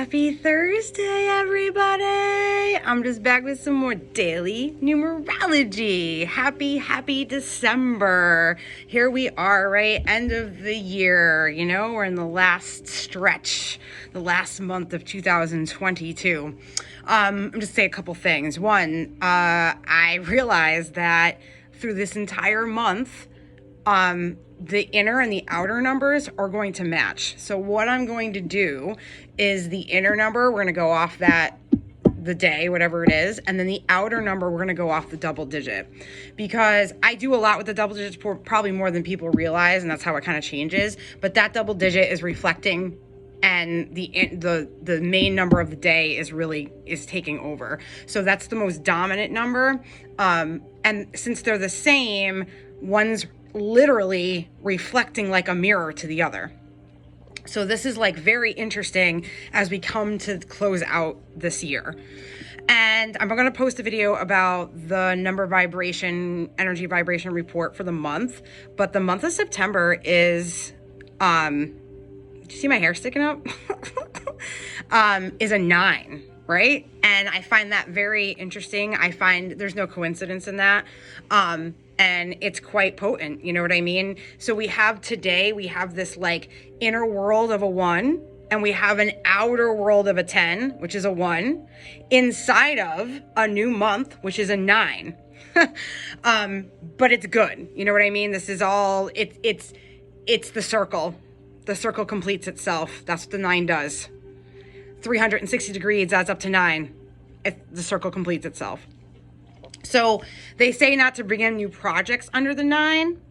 Happy Thursday, everybody! I'm just back with some more daily numerology. Happy December. Here we are, right? End of the year. You know, we're in the last stretch, the last month of 2022. I'm just say a couple things. One, I realized that through this entire month, the inner and the outer numbers are going to match. So what I'm going to do is the inner number, we're going to go off that, the day, whatever it is. And then the outer number, we're going to go off the double digit. Because I do a lot with the double digits, probably more than people realize. And that's how it kind of changes. But that double digit is reflecting, and the main number of the day is taking over. So that's the most dominant number. And since they're the same, one's literally reflecting like a mirror to the other. So this is like very interesting as we come to close out this year. And I'm going to post a video about the number vibration, energy vibration report for the month. But the month of September is, do you see my hair sticking up? Is a 9, right? And I find that very interesting. I find there's no coincidence in that. And it's quite potent, you know what I mean? So we have this like inner world of a 1, and we have an outer world of a 10, which is a 1, inside of a new month, which is a 9. But it's good, you know what I mean? This is all, it's the circle. The circle completes itself. That's what the 9 does. 360 degrees adds up to 9 if the circle completes itself. So they say not to begin new projects under the 9,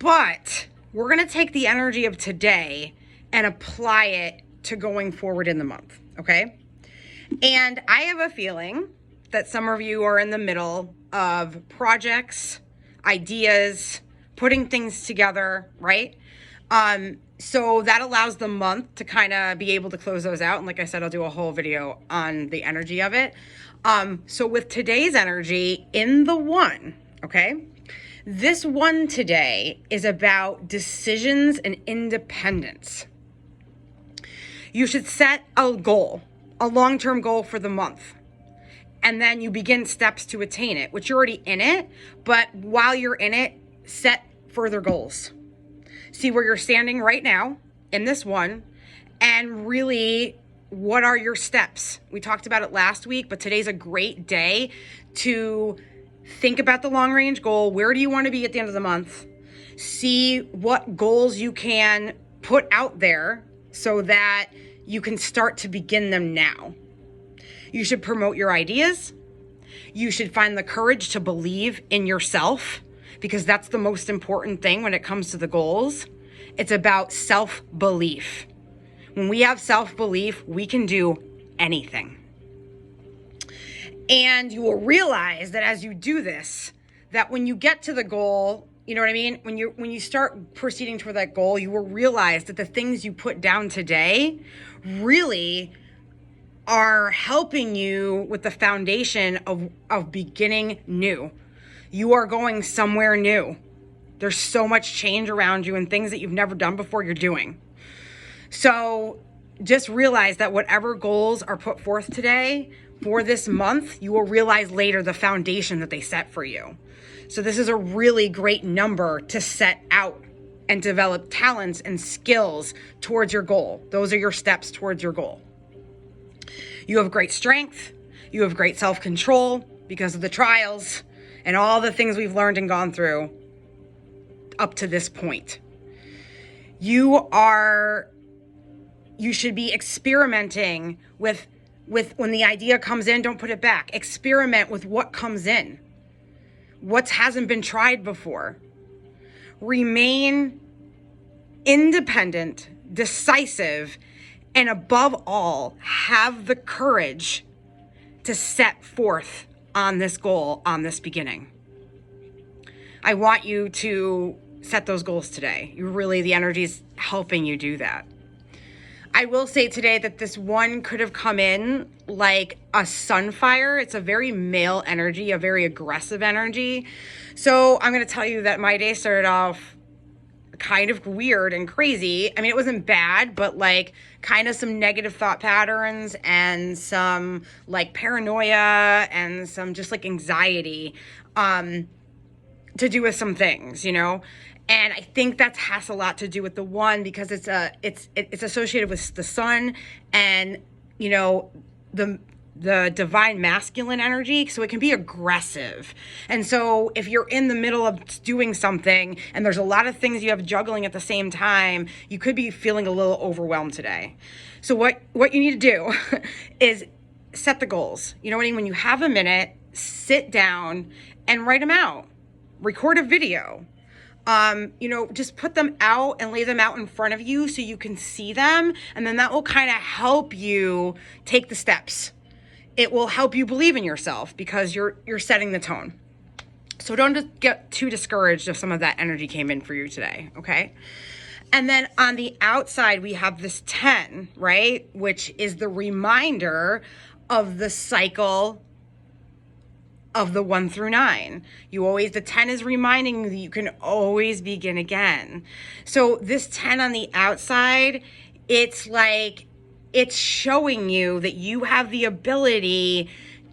but we're going to take the energy of today and apply it to going forward in the month, okay? And I have a feeling that some of you are in the middle of projects, ideas, putting things together, right? So that allows the month to kind of be able to close those out. And like I said, I'll do a whole video on the energy of it. So with today's energy in the 1, okay, this 1 today is about decisions and independence. You should set a goal, a long-term goal for the month. And then you begin steps to attain it, which you're already in it. But while you're in it, set further goals. See where you're standing right now in this 1, and really, what are your steps? We talked about it last week, but today's a great day to think about the long range goal. Where do you want to be at the end of the month? See what goals you can put out there so that you can start to begin them now. You should promote your ideas. You should find the courage to believe in yourself, because that's the most important thing when it comes to the goals. It's about self-belief. When we have self-belief, we can do anything. And you will realize that as you do this, that when you get to the goal, you know what I mean? When you start proceeding toward that goal, you will realize that the things you put down today really are helping you with the foundation of beginning new. You are going somewhere new. There's so much change around you and things that you've never done before you're doing. So just realize that whatever goals are put forth today for this month, you will realize later the foundation that they set for you. So this is a really great number to set out and develop talents and skills towards your goal. Those are your steps towards your goal. You have great strength. You have great self-control because of the trials and all the things we've learned and gone through up to this point. You should be experimenting with when the idea comes in, don't put it back. Experiment with what comes in. What hasn't been tried before. Remain independent, decisive, and above all, have the courage to set forth on this goal, on this beginning. I want you to set those goals today. The energy is helping you do that. I will say today that this 1 could have come in like a sunfire. It's a very male energy, a very aggressive energy. So I'm going to tell you that my day started off kind of weird and crazy. I mean, it wasn't bad, but like kind of some negative thought patterns and some like paranoia and some just like anxiety to do with some things, you know? And I think that has a lot to do with the one, because it's associated with the sun and, you know, the divine masculine energy, so it can be aggressive. And so if you're in the middle of doing something and there's a lot of things you have juggling at the same time, you could be feeling a little overwhelmed today. So what you need to do is set the goals. You know what I mean? When you have a minute, sit down and write them out. Record a video. You know, just put them out and lay them out in front of you so you can see them, and then that will kind of help you take the steps. It will help you believe in yourself because you're setting the tone. So don't just get too discouraged if some of that energy came in for you today, okay? And then on the outside, we have this 10, right? Which is the reminder of the cycle of the 1 through 9. The 10 is reminding you that you can always begin again. So this 10 on the outside, it's like, it's showing you that you have the ability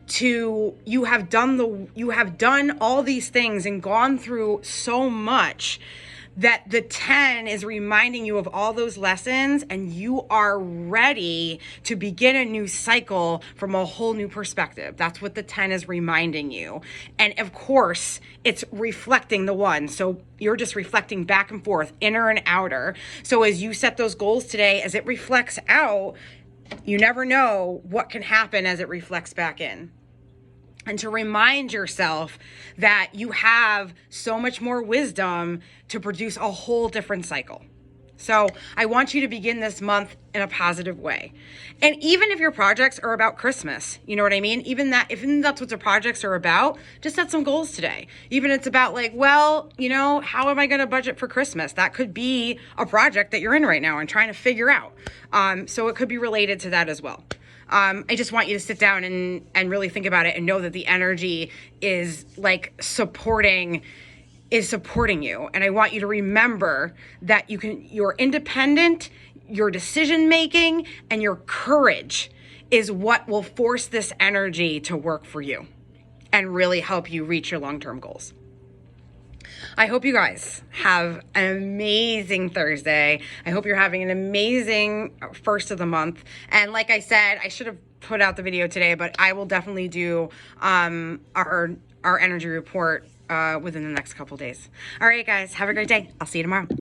to, you have done all these things and gone through so much, that the 10 is reminding you of all those lessons, and you are ready to begin a new cycle from a whole new perspective. That's what the 10 is reminding you. And of course, it's reflecting the 1. So you're just reflecting back and forth, inner and outer. So as you set those goals today, as it reflects out, you never know what can happen as it reflects back in. And to remind yourself that you have so much more wisdom to produce a whole different cycle. So I want you to begin this month in a positive way. And even if your projects are about Christmas, you know what I mean? Even that's what the projects are about, just set some goals today. Even it's about like, well, you know, how am I going to budget for Christmas? That could be a project that you're in right now and trying to figure out. So it could be related to that as well. I just want you to sit down and really think about it and know that the energy is like supporting you. And I want you to remember that you're independent, your decision making and your courage is what will force this energy to work for you and really help you reach your long-term goals. I hope you guys have an amazing Thursday. I hope you're having an amazing first of the month. And like I said, I should have put out the video today, but I will definitely do our energy report within the next couple days. All right, guys, have a great day. I'll see you tomorrow.